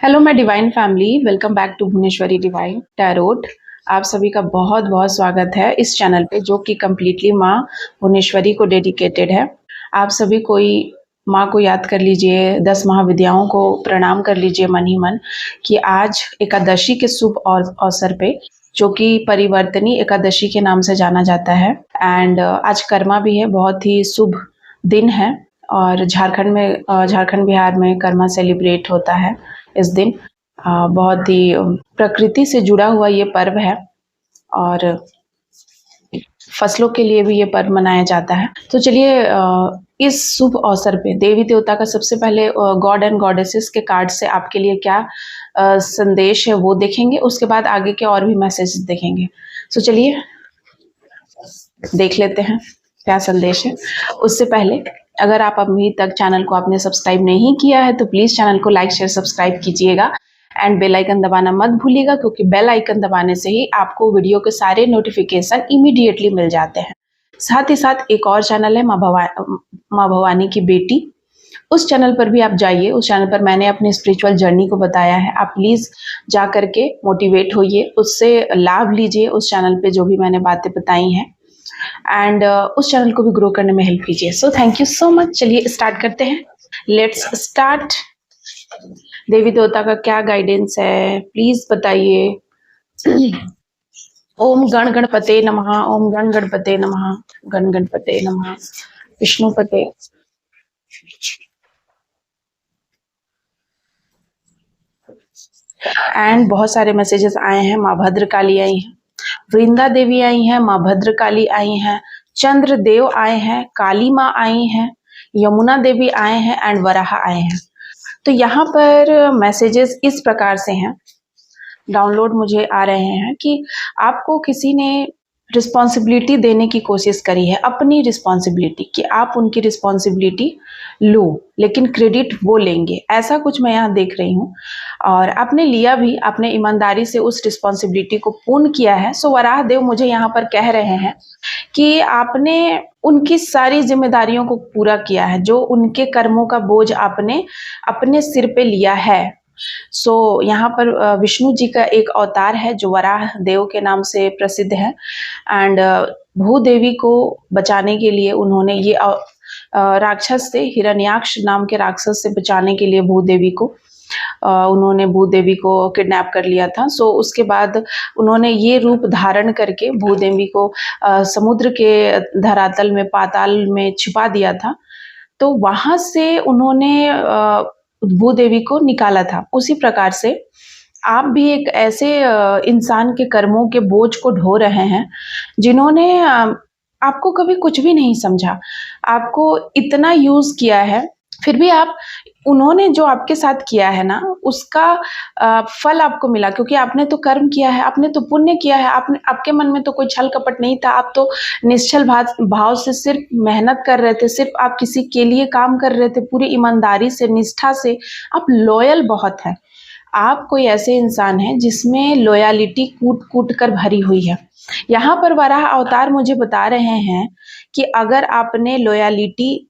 Hello my divine family, welcome back to Bhuvaneshwari divine tarot. आप सभी का बहुत बहुत स्वागत है इस चैनल पे जो कि कम्प्लीटली माँ भुवनेश्वरी को डेडिकेटेड है। आप सभी कोई माँ को याद कर लीजिए, 10 महाविद्याओं को प्रणाम कर लीजिए मन ही मन कि आज एकादशी के शुभ अवसर पे, जो कि परिवर्तनी एकादशी के नाम से जाना जाता है। एंड आज कर्मा भी है, बहुत ही शुभ दिन है। और झारखंड बिहार में कर्मा सेलिब्रेट होता है इस दिन। बहुत ही प्रकृति से जुड़ा हुआ ये पर्व है और फसलों के लिए भी ये पर्व मनाया जाता है। तो चलिए इस शुभ अवसर पे देवी देवता का सबसे पहले गॉड एंड गॉडेसेस के कार्ड से आपके लिए क्या संदेश है वो देखेंगे, उसके बाद आगे के और भी मैसेज देखेंगे। तो चलिए देख लेते हैं क्या संदेश है। उससे पहले अगर आप अभी तक चैनल को आपने सब्सक्राइब नहीं किया है तो प्लीज़ चैनल को लाइक शेयर सब्सक्राइब कीजिएगा एंड बेल आइकन दबाना मत भूलिएगा, क्योंकि बेल आइकन दबाने से ही आपको वीडियो के सारे नोटिफिकेशन इमीडिएटली मिल जाते हैं। साथ ही साथ एक और चैनल है माँ भवानी की बेटी, उस चैनल पर भी आप जाइए। उस चैनल पर मैंने अपनी स्पिरिचुअल जर्नी को बताया है, आप प्लीज़ जा करके मोटिवेट होइए, उससे लाभ लीजिए उस चैनल पर जो भी मैंने बातें बताई हैं एंड उस चैनल को भी ग्रो करने में हेल्प कीजिए। So thank you so much. चलिए स्टार्ट करते हैं, लेट्स स्टार्ट। देवी देवता का क्या गाइडेंस है प्लीज बताइए। ओम गण गणपते नमः, ओम गण गणपते नमः, गण गणपते नमः, विष्णुपते। एंड बहुत सारे मैसेजेस आए हैं। माँ भद्रकाली आई हैं, वृंदा देवी आई हैं, माँ भद्रकाली आई हैं, चंद्रदेव आए हैं, काली माँ आई हैं, यमुना देवी आए हैं एंड वराह आए हैं। तो यहाँ पर मैसेजेस इस प्रकार से हैं, डाउनलोड मुझे आ रहे हैं कि आपको किसी ने रिस्पॉन्सिबिलिटी देने की कोशिश करी है, अपनी रिस्पॉन्सिबिलिटी, कि आप उनकी रिस्पॉन्सिबिलिटी लो लेकिन क्रेडिट वो लेंगे, ऐसा कुछ मैं यहाँ देख रही हूँ। और आपने लिया भी, आपने ईमानदारी से उस रिस्पॉन्सिबिलिटी को पूर्ण किया है। सो वराह देव मुझे यहाँ पर कह रहे हैं कि आपने उनकी सारी जिम्मेदारियों को पूरा किया है, जो उनके कर्मों का बोझ आपने अपने सिर पे लिया है। सो यहाँ पर विष्णु जी का एक अवतार है जो वराह देव के नाम से प्रसिद्ध है एंड भूदेवी को बचाने के लिए उन्होंने ये राक्षस से, हिरण्याक्ष नाम के राक्षस से बचाने के लिए भूदेवी को उन्होंने भूदेवी को किडनैप कर लिया था। सो उसके बाद उन्होंने ये रूप धारण करके भूदेवी को समुद्र के धरातल में, पाताल में छिपा दिया था। तो वहां से उन्होंने भूदेवी को निकाला था। उसी प्रकार से आप भी एक ऐसे इंसान के कर्मों के बोझ को ढो रहे हैं जिन्होंने आपको कभी कुछ भी नहीं समझा, आपको इतना यूज किया है, फिर भी आप, उन्होंने जो आपके साथ किया है ना उसका फल आपको मिला, क्योंकि आपने तो कर्म किया है, आपने तो पुण्य किया है, आपके मन में तो कोई छल कपट नहीं था, आप तो निश्चल भाव से सिर्फ मेहनत कर रहे थे, सिर्फ आप किसी के लिए काम कर रहे थे, पूरी ईमानदारी से, निष्ठा से। आप लॉयल बहुत हैं, आप कोई ऐसे इंसान हैं जिसमें लॉयलिटी कूट कूट कर भरी हुई है। यहाँ पर वराह अवतार मुझे बता रहे हैं कि अगर आपने लॉयलिटी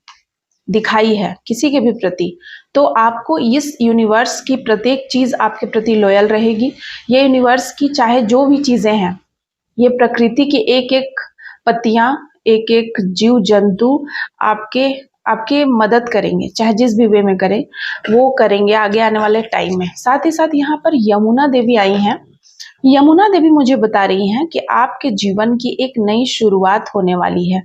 दिखाई है किसी के भी प्रति, तो आपको इस यूनिवर्स की प्रत्येक चीज आपके प्रति लॉयल रहेगी। ये यूनिवर्स की चाहे जो भी चीजें हैं, ये प्रकृति की एक एक पत्तियां, एक एक जीव जंतु आपके मदद करेंगे, चाहे जिस भी वे में करें, वो करेंगे आगे आने वाले टाइम में। साथ ही साथ यहाँ पर यमुना देवी आई हैं। यमुना देवी मुझे बता रही हैं कि आपके जीवन की एक नई शुरुआत होने वाली है।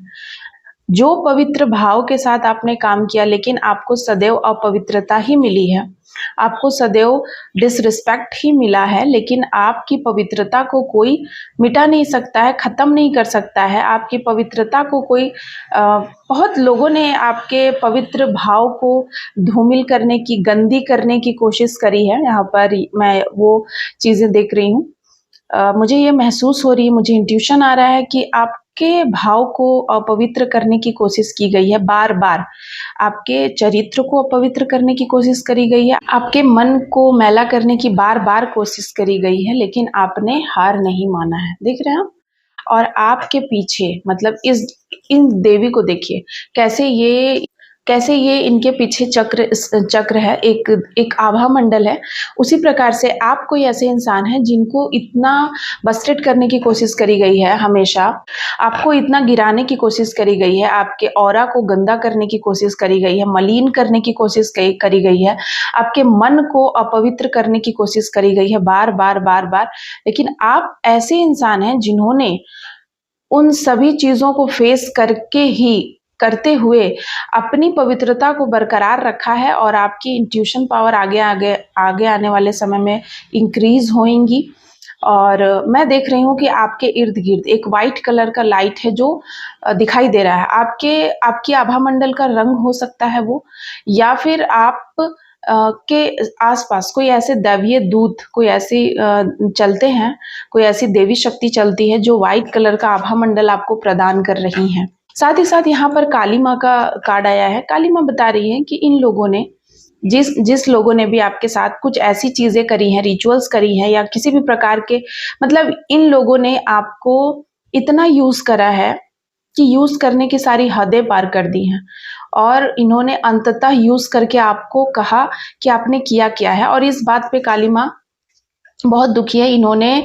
जो पवित्र भाव के साथ आपने काम किया, लेकिन आपको सदैव अपवित्रता ही मिली है, आपको सदैव डिसरिस्पेक्ट ही मिला है, लेकिन आपकी पवित्रता को कोई मिटा नहीं सकता है, खत्म नहीं कर सकता है। आपकी पवित्रता को कोई बहुत लोगों ने आपके पवित्र भाव को धूमिल करने की, गंदी करने की कोशिश करी है। यहाँ पर मैं वो चीजें देख रही हूँ, मुझे ये महसूस हो रही है, मुझे इंट्यूशन आ रहा है कि आपके भाव को अपवित्र करने की कोशिश की गई है, बार बार आपके चरित्र को अपवित्र करने की कोशिश करी गई है, आपके मन को मैला करने की बार बार कोशिश करी गई है, लेकिन आपने हार नहीं माना है। देख रहे हैं आप? और आपके पीछे, मतलब इन देवी को देखिए कैसे ये कैसे ये इनके पीछे चक्र है, एक आभा मंडल है, उसी प्रकार से आप कोई ऐसे इंसान हैं जिनको इतना बस्टेड करने की कोशिश करी गई है हमेशा, आपको इतना गिराने की कोशिश करी गई है, आपके ऑरा को गंदा करने की कोशिश करी गई है, मलिन करने की कोशिश करी गई है, आपके मन को अपवित्र करने की कोशिश करी गई है बार बार बार बार। लेकिन आप ऐसे इंसान हैं जिन्होंने उन सभी चीजों को फेस करके ही करते हुए अपनी पवित्रता को बरकरार रखा है, और आपकी इंट्यूशन पावर आगे आगे आगे आने वाले समय में इंक्रीज होएंगी। और मैं देख रही हूँ कि आपके इर्द गिर्द एक वाइट कलर का लाइट है जो दिखाई दे रहा है। आपकी आभा मंडल का रंग हो सकता है वो, या फिर आप के आसपास कोई ऐसे दैवीय दूत, कोई ऐसी चलते हैं, कोई ऐसी देवी शक्ति चलती है जो व्हाइट कलर का आभा मंडल आपको प्रदान कर रही हैं। साथ ही साथ यहाँ पर काली माँ का कार्ड आया है। काली माँ बता रही है कि इन लोगों ने जिस लोगों ने भी आपके साथ कुछ ऐसी चीजें करी हैं, रिचुअल्स करी हैं, या किसी भी प्रकार के, मतलब इन लोगों ने आपको इतना यूज करा है कि यूज करने की सारी हदें पार कर दी हैं, और इन्होंने अंततः यूज करके आपको कहा कि आपने किया क्या है। और इस बात पे काली माँ बहुत दुखी है। इन्होंने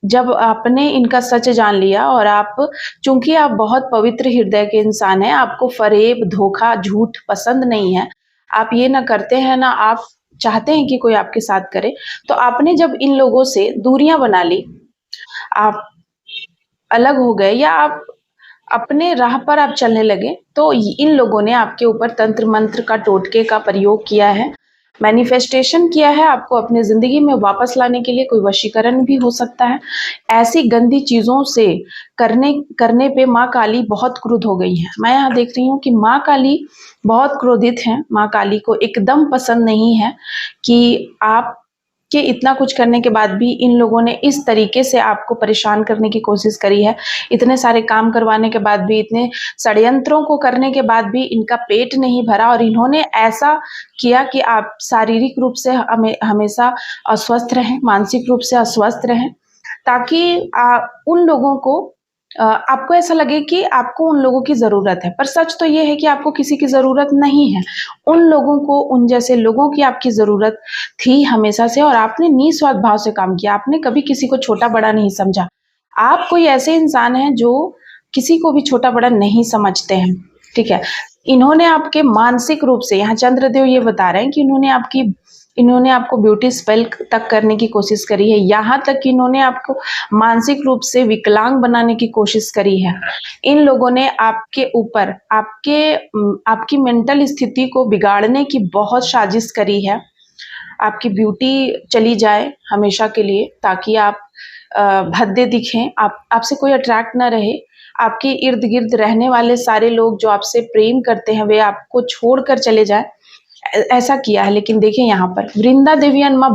जब आपने इनका सच जान लिया, और आप, चूंकि आप बहुत पवित्र हृदय के इंसान हैं, आपको फरेब, धोखा, झूठ पसंद नहीं है, आप ये ना करते हैं ना आप चाहते हैं कि कोई आपके साथ करे, तो आपने जब इन लोगों से दूरियां बना ली, आप अलग हो गए, या आप अपने राह पर आप चलने लगे, तो इन लोगों ने आपके ऊपर तंत्र मंत्र का, टोटके का प्रयोग किया है, मैनिफेस्टेशन किया है आपको अपने जिंदगी में वापस लाने के लिए। कोई वशीकरण भी हो सकता है। ऐसी गंदी चीजों से करने करने पे माँ काली बहुत क्रुद्ध हो गई है। मैं यहाँ देख रही हूँ कि माँ काली बहुत क्रोधित है। माँ काली को एकदम पसंद नहीं है कि आप कि इतना कुछ करने के बाद भी इन लोगों ने इस तरीके से आपको परेशान करने की कोशिश करी है। इतने सारे काम करवाने के बाद भी, इतने षड्यंत्रों को करने के बाद भी इनका पेट नहीं भरा, और इन्होंने ऐसा किया कि आप शारीरिक रूप से हमेशा अस्वस्थ रहें, मानसिक रूप से अस्वस्थ रहें, ताकि उन लोगों को आपको ऐसा लगे कि आपको उन लोगों की ज़रूरत है। पर सच तो ये है कि आपको किसी की ज़रूरत नहीं है। उन लोगों को, उन जैसे लोगों की आपकी ज़रूरत थी हमेशा से, और आपने निस्वार्थ भाव से काम किया। आपने कभी किसी को छोटा-बड़ा नहीं समझा। आप कोई ऐसे इंसान हैं जो किसी को भी छोटा-बड़ा नहीं समझते हैं, ठीक है? इन्होंने आपके मानसिक रूप से, यहाँ चंद्रदेव ये बता रहे हैं कि इन्होंने आपको ब्यूटी स्पेल तक करने की कोशिश करी है। यहाँ तक कि इन्होंने आपको मानसिक रूप से विकलांग बनाने की कोशिश करी है। इन लोगों ने आपके ऊपर आपकी मेंटल स्थिति को बिगाड़ने की बहुत साजिश करी है। आपकी ब्यूटी चली जाए हमेशा के लिए, ताकि आप भद्दे दिखें, आपसे कोई अट्रैक्ट ना रहे। आपके इर्द गिर्द रहने वाले सारे लोग जो आपसे प्रेम करते हैं, वे आपको छोड़कर चले जाए, ऐसा किया है। लेकिन देखिए यहाँ पर वृंदा देवी एंड माँ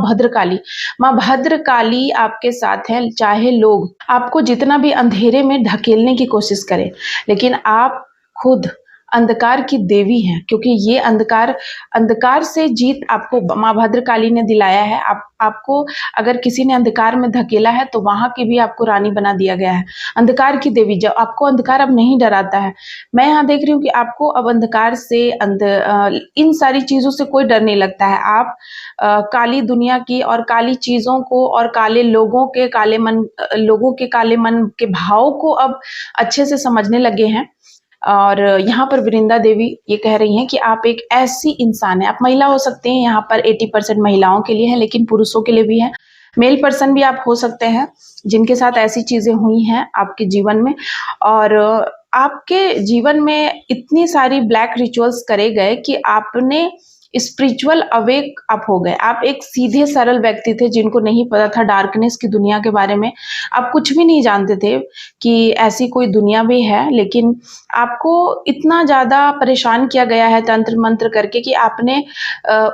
भद्रकाली आपके साथ है। चाहे लोग आपको जितना भी अंधेरे में ढकेलने की कोशिश करें, लेकिन आप खुद अंधकार की देवी हैं, क्योंकि ये अंधकार से जीत आपको माँ भद्रकाली ने दिलाया है। आपको अगर किसी ने अंधकार में धकेला है, तो वहां की भी आपको रानी बना दिया गया है। अंधकार की देवी, जब आपको अंधकार अब नहीं डराता है। मैं यहाँ देख रही हूँ कि आपको अब अंधकार से, इन सारी चीजों से कोई डर नहीं लगता है। आप काली दुनिया की और काली चीजों को और काले लोगों के काले मन के भाव को अब अच्छे से समझने लगे हैं। और यहाँ पर वृंदा देवी ये कह रही हैं कि आप एक ऐसी इंसान है, आप महिला हो सकते हैं, यहाँ पर 80% महिलाओं के लिए है, लेकिन पुरुषों के लिए भी है। मेल पर्सन भी आप हो सकते हैं जिनके साथ ऐसी चीजें हुई हैं आपके जीवन में, और आपके जीवन में इतनी सारी ब्लैक रिचुअल्स करे गए कि आपने स्पिरिचुअल अवेक आप हो गए। आप एक सीधे सरल व्यक्ति थे जिनको नहीं पता था डार्कनेस की दुनिया के बारे में। आप कुछ भी नहीं जानते थे कि ऐसी कोई दुनिया भी है, लेकिन आपको इतना ज़्यादा परेशान किया गया है तंत्र मंत्र करके कि आपने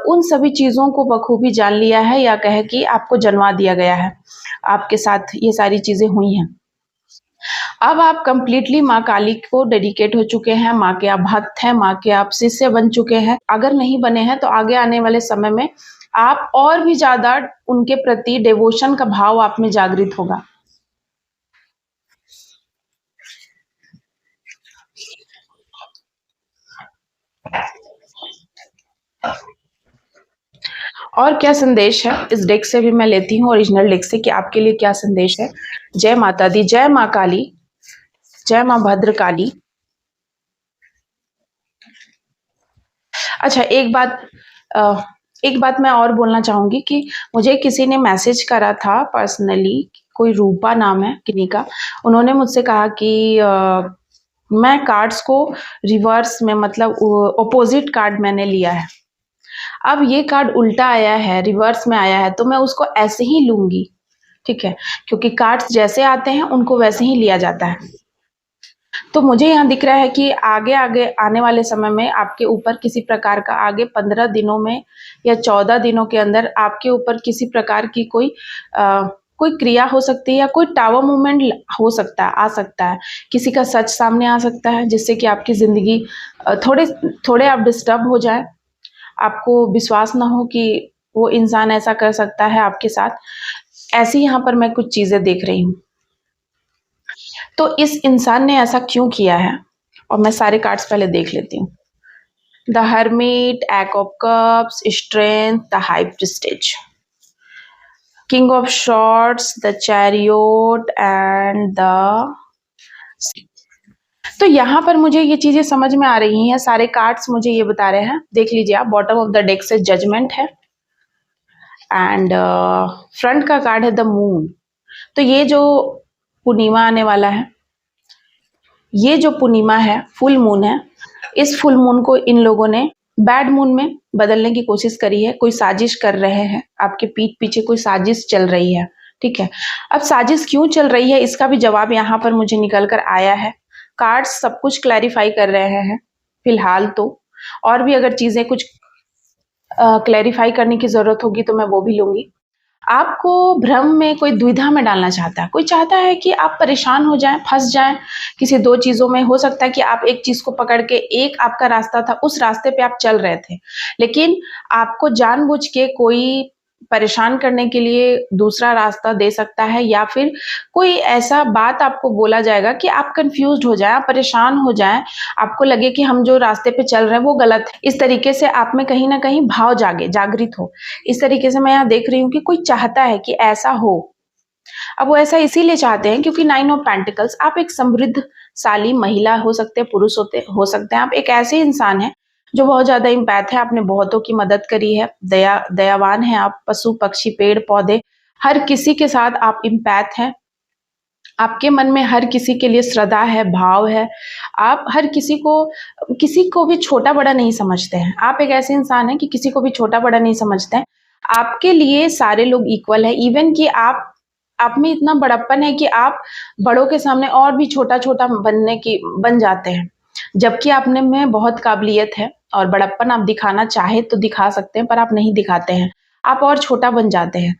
उन सभी चीज़ों को बखूबी जान लिया है, या कहे कि आपको जन्मा दिया गया है। आपके साथ ये सारी चीज़ें हुई हैं। अब आप कंप्लीटली माँ काली को डेडिकेट हो चुके हैं, माँ के आप भक्त हैं, माँ के आप शिष्य बन चुके हैं। अगर नहीं बने हैं तो आगे आने वाले समय में आप और भी ज़्यादा उनके प्रति डिवोशन का भाव आप में जागृत होगा। और क्या संदेश है इस डेक से भी मैं लेती हूँ, ओरिजिनल डेक से, कि आपके लिए क्या संदेश है। जय माता दी, जय माँ काली, जय माँ भद्रकाली। अच्छा, एक बात मैं और बोलना चाहूंगी कि मुझे किसी ने मैसेज करा था पर्सनली, कोई रूपा नाम है किन्हीं का। उन्होंने मुझसे कहा कि मैं कार्ड्स को रिवर्स में, मतलब ऑपोजिट कार्ड मैंने लिया है। अब ये कार्ड उल्टा आया है, रिवर्स में आया है, तो मैं उसको ऐसे ही लूंगी, ठीक है, क्योंकि कार्ड्स जैसे आते हैं उनको वैसे ही लिया जाता है। तो मुझे यहाँ दिख रहा है कि आगे आगे आने वाले समय में आपके ऊपर किसी प्रकार का, आगे 15 दिनों में या 14 दिनों के अंदर आपके ऊपर किसी प्रकार की कोई क्रिया हो सकती है, या कोई टावर मूवमेंट हो सकता है, आ सकता है। किसी का सच सामने आ सकता है, जिससे कि आपकी ज़िंदगी थोड़े थोड़े आप डिस्टर्ब हो जाए, आपको विश्वास ना हो कि वो इंसान ऐसा कर सकता है आपके साथ। ऐसी यहाँ पर मैं कुछ चीज़ें देख रही हूँ। तो इस इंसान ने ऐसा क्यों किया है, और मैं सारे कार्ड्स पहले देख लेती हूँ। The hermit, eight of cups, strength, the high priestess, king of swords, the chariot and the. तो यहाँ पर मुझे ये चीजें समझ में आ रही हैं, सारे कार्ड्स मुझे ये बता रहे हैं। देख लीजिए आप, बॉटम ऑफ द डेक से जजमेंट है, एंड फ्रंट का कार्ड है द मून। तो ये जो पूर्णिमा आने वाला है, ये जो पूर्णिमा है, फुल मून है, इस फुल मून को इन लोगों ने बैड मून में बदलने की कोशिश करी है। कोई साजिश कर रहे हैं, आपके पीठ पीछे कोई साजिश चल रही है, ठीक है। अब साजिश क्यों चल रही है, इसका भी जवाब यहाँ पर मुझे निकल कर आया है। कार्ड्स सब कुछ क्लैरिफाई कर रहे हैं फिलहाल तो, और भी अगर चीजें कुछ क्लैरिफाई करने की जरूरत होगी तो मैं वो भी लूंगी। आपको भ्रम में, कोई दुविधा में डालना चाहता है, कोई चाहता है कि आप परेशान हो जाएं, फंस जाएं किसी दो चीजों में। हो सकता है कि आप एक चीज को पकड़ के, एक आपका रास्ता था, उस रास्ते पे आप चल रहे थे, लेकिन आपको जानबूझ के कोई परेशान करने के लिए दूसरा रास्ता दे सकता है, या फिर कोई ऐसा बात आपको बोला जाएगा कि आप कंफ्यूज्ड हो जाए, आप परेशान हो जाए, आपको लगे कि हम जो रास्ते पे चल रहे हैं वो गलत है। इस तरीके से आप में कहीं ना कहीं भाव जागृत हो। इस तरीके से मैं यहाँ देख रही हूँ कि कोई चाहता है कि ऐसा हो। अब वो ऐसा इसीलिए चाहते हैं क्योंकि 9 ऑफ पेंटिकल्स, आप एक समृद्धशाली महिला हो सकते हैं, पुरुष हो सकते हैं, आप एक ऐसे इंसान हैं जो बहुत ज्यादा इम्पैथ है, आपने बहुतों की मदद करी है, दयावान है आप, पशु पक्षी पेड़ पौधे हर किसी के साथ आप इम्पैथ हैं। आपके मन में हर किसी के लिए श्रद्धा है, भाव है, आप हर किसी को भी छोटा बड़ा नहीं समझते हैं। आप एक ऐसे इंसान हैं कि किसी को भी छोटा बड़ा नहीं समझते हैं। आपके लिए सारे लोग इक्वल है, इवन कि आप में इतना बड़प्पन है कि आप बड़ों के सामने और भी छोटा छोटा बन जाते हैं, जबकि आपने में बहुत काबिलियत है और बड़प्पन आप दिखाना चाहे तो दिखा सकते हैं, पर आप नहीं दिखाते हैं। आप और छोटा बन जाते हैं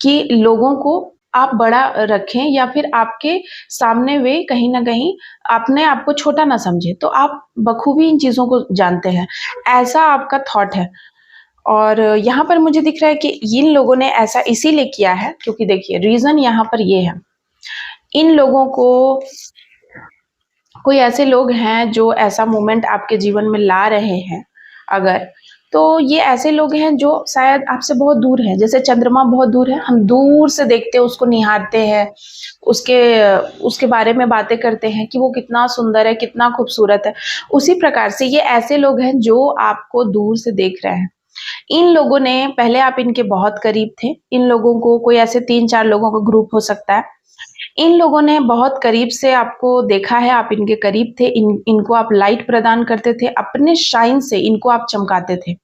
कि लोगों को आप बड़ा रखें, या फिर आपके सामने वे कहीं ना कहीं अपने आप को छोटा ना समझे। तो आप बखूबी इन चीजों को जानते हैं, ऐसा आपका थॉट है। और यहाँ पर मुझे दिख रहा है कि इन लोगों ने ऐसा इसीलिए किया है क्योंकि देखिए रीजन यहाँ पर ये है, इन लोगों को, कोई ऐसे लोग हैं जो ऐसा मोमेंट आपके जीवन में ला रहे हैं अगर, तो ये ऐसे लोग हैं जो शायद आपसे बहुत दूर हैं। जैसे चंद्रमा बहुत दूर है, हम दूर से देखते हैं उसको, निहारते हैं, उसके उसके बारे में बातें करते हैं कि वो कितना सुंदर है, कितना खूबसूरत है। उसी प्रकार से ये ऐसे लोग हैं जो आपको दूर से देख रहे हैं। इन लोगों ने, पहले आप इनके बहुत करीब थे, इन लोगों को, कोई ऐसे 3-4 लोगों का ग्रुप हो सकता है, इन लोगों ने बहुत करीब से आपको देखा है, आप इनके करीब थे, इनको आप लाइट प्रदान करते थे, अपने शाइन से इनको आप चमकाते थे।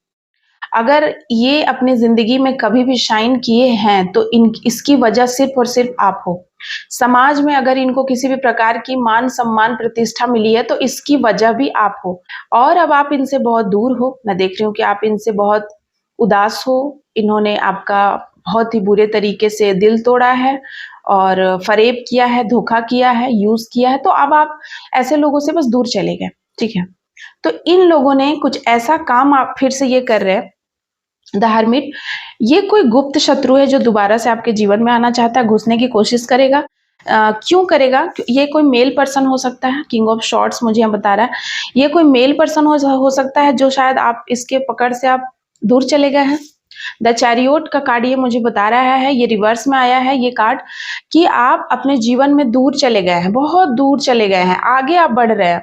अगर ये अपनी जिंदगी में कभी भी शाइन किए हैं तो इसकी वजह सिर्फ और सिर्फ आप हो। समाज में अगर इनको किसी भी प्रकार की मान सम्मान प्रतिष्ठा मिली है तो इसकी वजह भी आप हो। और अब आप इनसे बहुत दूर हो, मैं देख रही हूँ कि आप इनसे बहुत उदास हो। इन्होंने आपका बहुत ही बुरे तरीके से दिल तोड़ा है और फरेब किया है, धोखा किया है, यूज किया है। तो अब आप ऐसे लोगों से बस दूर चले गए, ठीक है। तो इन लोगों ने कुछ ऐसा काम आप फिर से ये कर रहे हैं, द हर्मिट, ये कोई गुप्त शत्रु है जो दोबारा से आपके जीवन में आना चाहता है, घुसने की कोशिश करेगा। क्यों करेगा? ये कोई मेल पर्सन हो सकता है, किंग ऑफ शॉर्ट्स मुझे यहाँ बता रहा है। ये कोई मेल पर्सन हो सकता है जो शायद आप इसके पकड़ से आप दूर चले गए हैं। द चैरियोट का कार्ड ये मुझे बता रहा है, ये रिवर्स में आया है ये कार्ड, कि आप अपने जीवन में दूर चले गए हैं, बहुत दूर चले गए हैं, आगे आप बढ़ रहे हैं,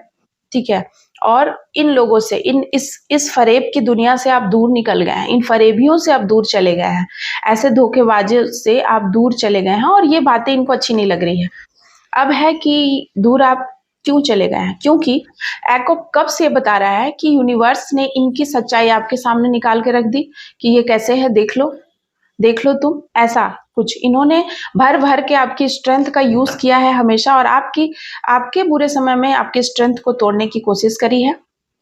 ठीक है। और इन लोगों से, इस फरेब की दुनिया से आप दूर निकल गए हैं, इन फरेबियों से आप दूर चले गए हैं, ऐसे धोखेबाजों से आप दूर चले गए हैं और ये बातें इनको अच्छी नहीं लग रही है। अब है कि दूर आप क्यों चले गए हैं, क्योंकि एक्ट ऑफ कप्स ये बता रहा है कि यूनिवर्स ने इनकी सच्चाई आपके सामने निकाल के रख दी कि ये कैसे है, देख लो तुम, ऐसा कुछ इन्होंने भर भर के आपकी स्ट्रेंथ का यूज किया है हमेशा, और आपके बुरे समय में आपकी स्ट्रेंथ को तोड़ने की कोशिश करी है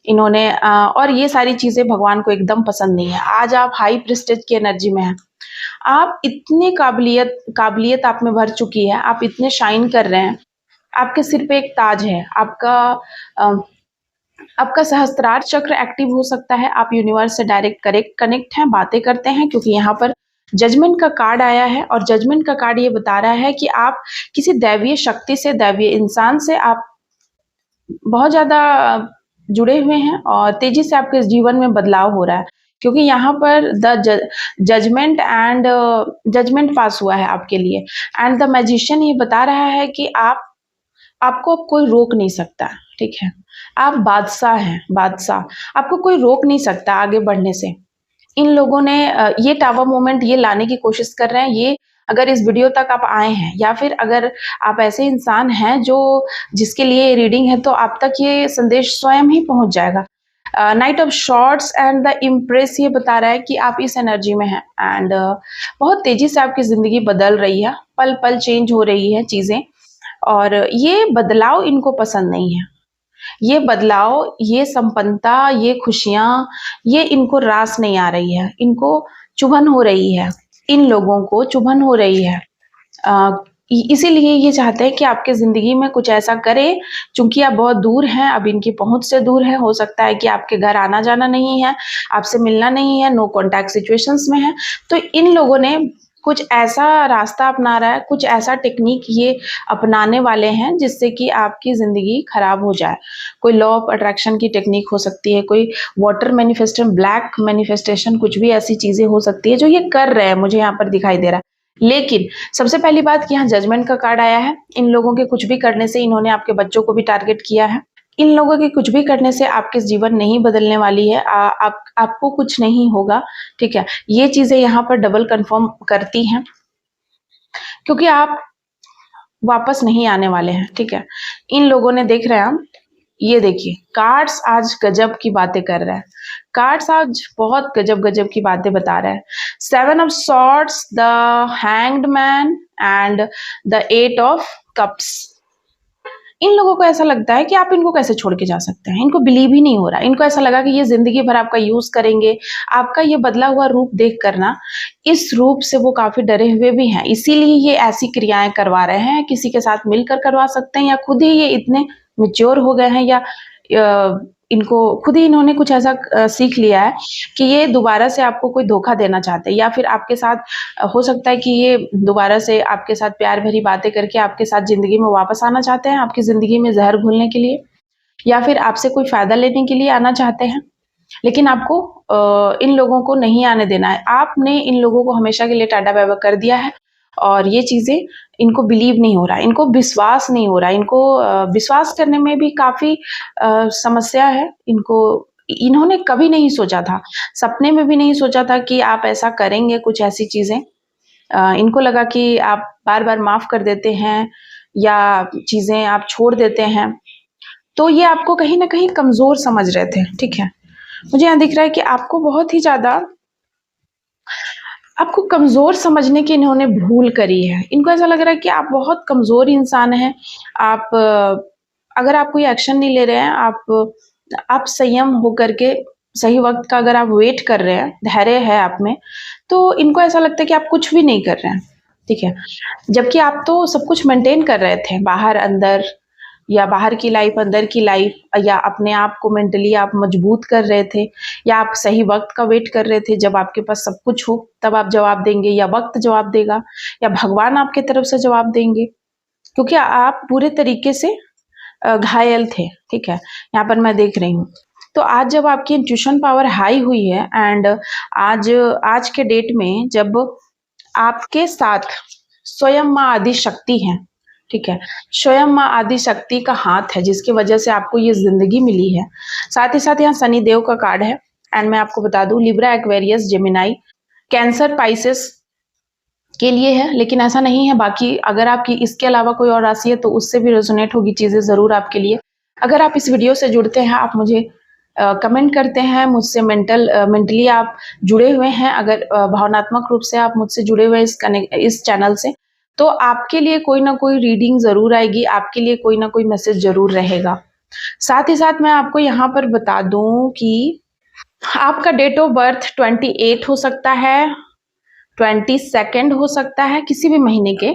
इन्होंने। और ये सारी चीजें भगवान को एकदम पसंद नहीं है। आज आप हाई प्रेस्टेज की एनर्जी में हैं, आप इतनी काबिलियत आप में भर चुकी है, आप इतने शाइन कर रहे हैं, आपके सिर पे एक ताज है, आपका सहस्त्रार चक्र एक्टिव हो सकता है, आप यूनिवर्स से डायरेक्ट कनेक्ट हैं, बातें करते हैं, क्योंकि यहाँ पर जजमेंट का कार्ड आया है और जजमेंट का कार्ड ये बता रहा है कि आप किसी दैवीय शक्ति से, दैवीय इंसान से आप बहुत ज्यादा जुड़े हुए हैं और तेजी से आपके जीवन में बदलाव हो रहा है, क्योंकि यहाँ पर द जजमेंट पास हुआ है आपके लिए। एंड द मैजिशियन ये बता रहा है कि आपको अब कोई रोक नहीं सकता, ठीक है। आप बादशाह हैं, बादशाह, आपको कोई रोक नहीं सकता आगे बढ़ने से। इन लोगों ने ये टावर मोमेंट ये लाने की कोशिश कर रहे हैं। ये अगर इस वीडियो तक आप आए हैं, या फिर अगर आप ऐसे इंसान हैं जो जिसके लिए रीडिंग है, तो आप तक ये संदेश स्वयं ही पहुंच जाएगा। Night of shorts and the impress ये बता रहा है कि आप इस एनर्जी में हैं एंड बहुत तेजी से आपकी जिंदगी बदल रही है, पल पल चेंज हो रही है चीजें, और ये बदलाव इनको पसंद नहीं है। ये बदलाव, ये संपन्नता, ये खुशियां, ये इनको रास नहीं आ रही है, इनको चुभन हो रही है, इन लोगों को चुभन हो रही है। इसीलिए ये चाहते हैं कि आपके जिंदगी में कुछ ऐसा करे, चूंकि आप बहुत दूर हैं, अब इनकी पहुंच से दूर है, हो सकता है कि आपके घर आना जाना नहीं है, आपसे मिलना नहीं है, नो कॉन्टैक्ट सिचुएशंस में है। तो इन लोगों ने कुछ ऐसा रास्ता अपना रहा है, कुछ ऐसा टेक्निक ये अपनाने वाले हैं जिससे कि आपकी जिंदगी खराब हो जाए। कोई लॉ ऑफ अट्रैक्शन की टेक्निक हो सकती है, कोई वाटर मैनिफेस्टेशन, ब्लैक मैनिफेस्टेशन, कुछ भी ऐसी चीजें हो सकती है जो ये कर रहे हैं, मुझे यहाँ पर दिखाई दे रहा है। लेकिन सबसे पहली बात कि यहाँ जजमेंट का कार्ड आया है। इन लोगों के कुछ भी करने से, इन्होंने आपके बच्चों को भी टारगेट किया है, इन लोगों के कुछ भी करने से आपके जीवन नहीं बदलने वाली है, आपको कुछ नहीं होगा, ठीक है। ये चीजें यहाँ पर डबल कंफर्म करती हैं, क्योंकि आप वापस नहीं आने वाले हैं, ठीक है। इन लोगों ने, देख रहे हैं हम, ये देखिए कार्ड्स आज गजब की बातें कर रहा है, कार्ड्स आज बहुत गजब की बातें बता रहा है। 7 of swords, the hanged man and the 8 of cups. इन लोगों को ऐसा लगता है कि आप इनको कैसे छोड़ के जा सकते हैं, इनको बिलीव ही नहीं हो रहा, इनको ऐसा लगा कि ये जिंदगी भर आपका यूज करेंगे। आपका ये बदला हुआ रूप देख कर ना, इस रूप से वो काफी डरे हुए भी हैं, इसीलिए ये ऐसी क्रियाएं करवा रहे हैं। किसी के साथ मिलकर करवा सकते हैं, या खुद ही ये इतने मेच्योर हो गए हैं, या इनको खुद ही इन्होंने कुछ ऐसा सीख लिया है कि ये दोबारा से आपको कोई धोखा देना चाहते हैं, या फिर आपके साथ हो सकता है कि ये दोबारा से आपके साथ प्यार भरी बातें करके आपके साथ जिंदगी में वापस आना चाहते हैं, आपकी जिंदगी में जहर घोलने के लिए, या फिर आपसे कोई फायदा लेने के लिए आना चाहते हैं। लेकिन आपको इन लोगों को नहीं आने देना है। आपने इन लोगों को हमेशा के लिए टाटा बाय बाय कर दिया है, और ये चीजें इनको बिलीव नहीं हो रहा, इनको विश्वास नहीं हो रहा, इनको विश्वास करने में भी काफी समस्या है इनको। इन्होंने कभी नहीं सोचा था, सपने में भी नहीं सोचा था कि आप ऐसा करेंगे, कुछ ऐसी चीजें। इनको लगा कि आप बार बार माफ कर देते हैं या चीजें आप छोड़ देते हैं, तो ये आपको कहीं ना कहीं कमजोर समझ रहे थे, ठीक है। मुझे यहाँ दिख रहा है कि आपको बहुत ही ज्यादा, आपको कमजोर समझने की इन्होंने भूल करी है। इनको ऐसा लग रहा है कि आप बहुत कमजोर इंसान हैं। आप अगर आप कोई एक्शन नहीं ले रहे हैं, आप संयम होकर के सही वक्त का अगर आप वेट कर रहे हैं, धैर्य है आप में, तो इनको ऐसा लगता है कि आप कुछ भी नहीं कर रहे हैं, ठीक है। जबकि आप तो सब कुछ मेंटेन कर रहे थे, बाहर अंदर, या बाहर की लाइफ अंदर की लाइफ, या अपने आप को मेंटली आप मजबूत कर रहे थे, या आप सही वक्त का वेट कर रहे थे, जब आपके पास सब कुछ हो तब आप जवाब देंगे, या वक्त जवाब देगा, या भगवान आपके तरफ से जवाब देंगे, क्योंकि आप पूरे तरीके से घायल थे, ठीक है। यहाँ पर मैं देख रही हूँ तो आज जब आपकी इंट्यूशन पावर हाई हुई है एंड आज के डेट में जब आपके साथ स्वयं माँ आदि शक्ति है, ठीक है, स्वयं माँ आदि शक्ति का हाथ है जिसकी वजह से आपको ये जिंदगी मिली है। साथ ही साथ यहाँ शनि देव का कार्ड है एंड मैं आपको बता दूं Libra, Aquarius, Gemini, cancer, Pisces के लिए है, लेकिन ऐसा नहीं है। बाकी अगर आपकी इसके अलावा कोई और राशि है तो उससे भी रेजोनेट होगी चीजें जरूर आपके लिए। अगर आप इस वीडियो से जुड़ते हैं, आप मुझे कमेंट करते हैं, मुझसे मेंटली आप जुड़े हुए हैं, अगर भावनात्मक रूप से आप मुझसे जुड़े हुए इस चैनल से, तो आपके लिए कोई ना कोई रीडिंग जरूर आएगी, आपके लिए कोई ना कोई मैसेज जरूर रहेगा। साथ ही साथ मैं आपको यहाँ पर बता दूं कि आपका डेट ऑफ बर्थ 28 हो सकता है, 22 हो सकता है किसी भी महीने के,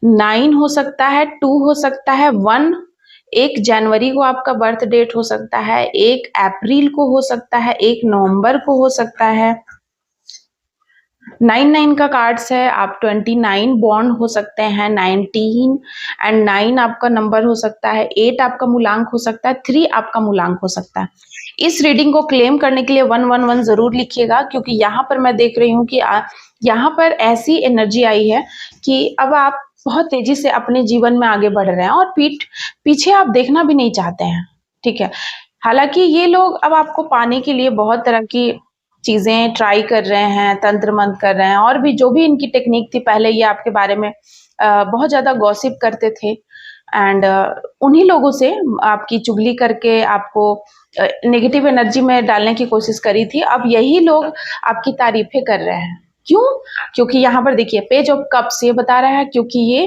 9 हो सकता है, 2 हो सकता है, 1 जनवरी को आपका बर्थ डेट हो सकता है, 1 अप्रैल को हो सकता है, 1 नवंबर को हो सकता है। 9 का कार्ड्स है, आप 29 बॉर्न हो सकते हैं, 19 एंड 9 आपका नंबर हो सकता है, 8 आपका मूलांक हो सकता है, 3 आपका मूलांक हो सकता है। इस रीडिंग को क्लेम करने के लिए 111 जरूर लिखिएगा, क्योंकि यहाँ पर मैं देख रही हूँ कि यहाँ पर ऐसी एनर्जी आई है कि अब आप बहुत तेजी से अपने जीवन में आगे बढ़ रहे हैं और पीछे आप देखना भी नहीं चाहते हैं, ठीक है। हालांकि ये लोग अब आपको पाने के लिए बहुत तरह की चीजें ट्राई कर रहे हैं, तंत्र मंत्र कर रहे हैं, और भी जो भी इनकी टेक्निक थी, पहले ये आपके बारे में बहुत ज्यादा गॉसिप करते थे एंड उन्हीं लोगों से आपकी चुगली करके आपको नेगेटिव एनर्जी में डालने की कोशिश करी थी। अब यही लोग आपकी तारीफें कर रहे हैं। क्यों? क्योंकि यहाँ पर देखिए पेज ऑफ कप्स ये बता रहा है, क्योंकि ये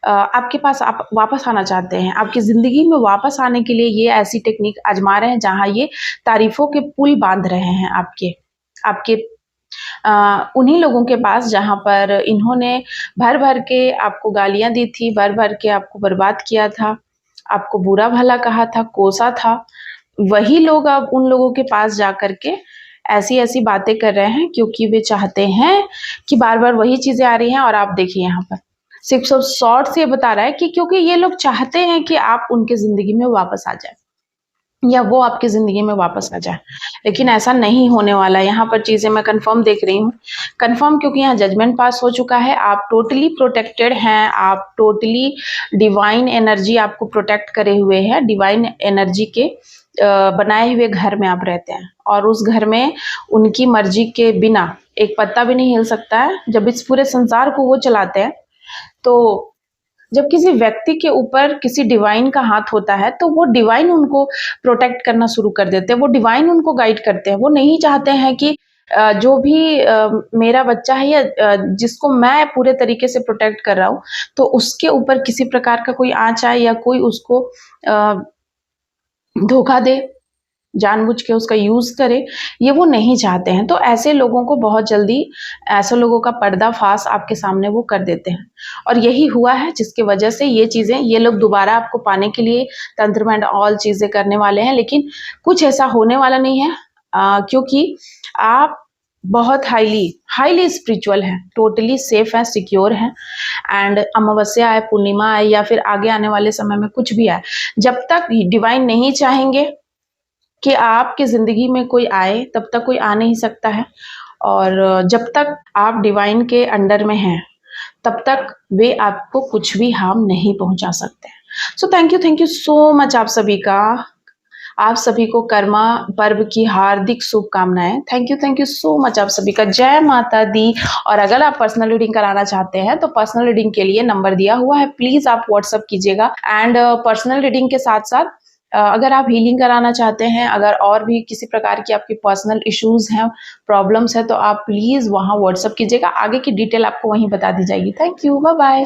आपके पास आप वापस आना चाहते हैं, आपकी जिंदगी में वापस आने के लिए ये ऐसी टेक्निक आजमा रहे हैं जहां ये तारीफों के पुल बांध रहे हैं आपके उन्हीं लोगों के पास जहां पर इन्होंने भर भर के आपको गालियां दी थी, भर भर के आपको बर्बाद किया था, आपको बुरा भला कहा था, कोसा था। वही लोग अब उन लोगों के पास जा करके ऐसी ऐसी बातें कर रहे हैं, क्योंकि वे चाहते हैं कि बार बार वही चीजें आ रही हैं। और आप देखिए यहाँ पर 6 ये बता रहा है कि क्योंकि ये लोग चाहते हैं कि आप उनके जिंदगी में वापस आ जाए या वो आपकी जिंदगी में वापस आ जाए, लेकिन ऐसा नहीं होने वाला। यहाँ पर चीजें मैं कंफर्म देख रही हूँ, कंफर्म, क्योंकि यहाँ जजमेंट पास हो चुका है। आप टोटली प्रोटेक्टेड हैं, आप टोटली डिवाइन एनर्जी आपको प्रोटेक्ट करे हुए है, डिवाइन एनर्जी के बनाए हुए घर में आप रहते हैं, और उस घर में उनकी मर्जी के बिना एक पत्ता भी नहीं हिल सकता है। जब इस पूरे संसार को वो चलाते हैं, तो जब किसी व्यक्ति के ऊपर किसी डिवाइन का हाथ होता है तो वो डिवाइन उनको प्रोटेक्ट करना शुरू कर देते हैं, वो डिवाइन उनको गाइड करते हैं। वो नहीं चाहते हैं कि जो भी मेरा बच्चा है या जिसको मैं पूरे तरीके से प्रोटेक्ट कर रहा हूँ, तो उसके ऊपर किसी प्रकार का कोई आँच आए या कोई उसको धोखा दे, जानबूझ के उसका यूज करे, ये वो नहीं चाहते हैं। तो ऐसे लोगों को बहुत जल्दी, ऐसे लोगों का पर्दाफाश आपके सामने वो कर देते हैं, और यही हुआ है जिसकी वजह से ये चीजें, ये लोग दोबारा आपको पाने के लिए तंत्र एंड ऑल चीजें करने वाले हैं। लेकिन कुछ ऐसा होने वाला नहीं है, क्योंकि आप बहुत हाईली स्पिरिचुअल हैं, टोटली सेफ है, सिक्योर है। एंड अमावस्या आए, पूर्णिमा आए, या फिर आगे आने वाले समय में कुछ भी आए, जब तक डिवाइन नहीं चाहेंगे कि आपकी जिंदगी में कोई आए, तब तक कोई आ नहीं सकता है। और जब तक आप डिवाइन के अंडर में हैं, तब तक वे आपको कुछ भी हार्म नहीं पहुंचा सकते। So thank you so much आप सभी का। आप सभी को कर्मा पर्व की हार्दिक शुभकामनाएं। थैंक यू सो मच आप सभी का। जय माता दी। और अगर आप पर्सनल रीडिंग कराना चाहते हैं तो पर्सनल रीडिंग के लिए नंबर दिया हुआ है, प्लीज आप व्हाट्सअप कीजिएगा। एंड पर्सनल रीडिंग के साथ साथ अगर आप हीलिंग कराना चाहते हैं, अगर और भी किसी प्रकार की आपकी पर्सनल इश्यूज हैं, प्रॉब्लम्स है, तो आप प्लीज वहां व्हाट्सअप कीजिएगा। आगे की डिटेल आपको वहीं बता दी जाएगी। Thank you, bye bye.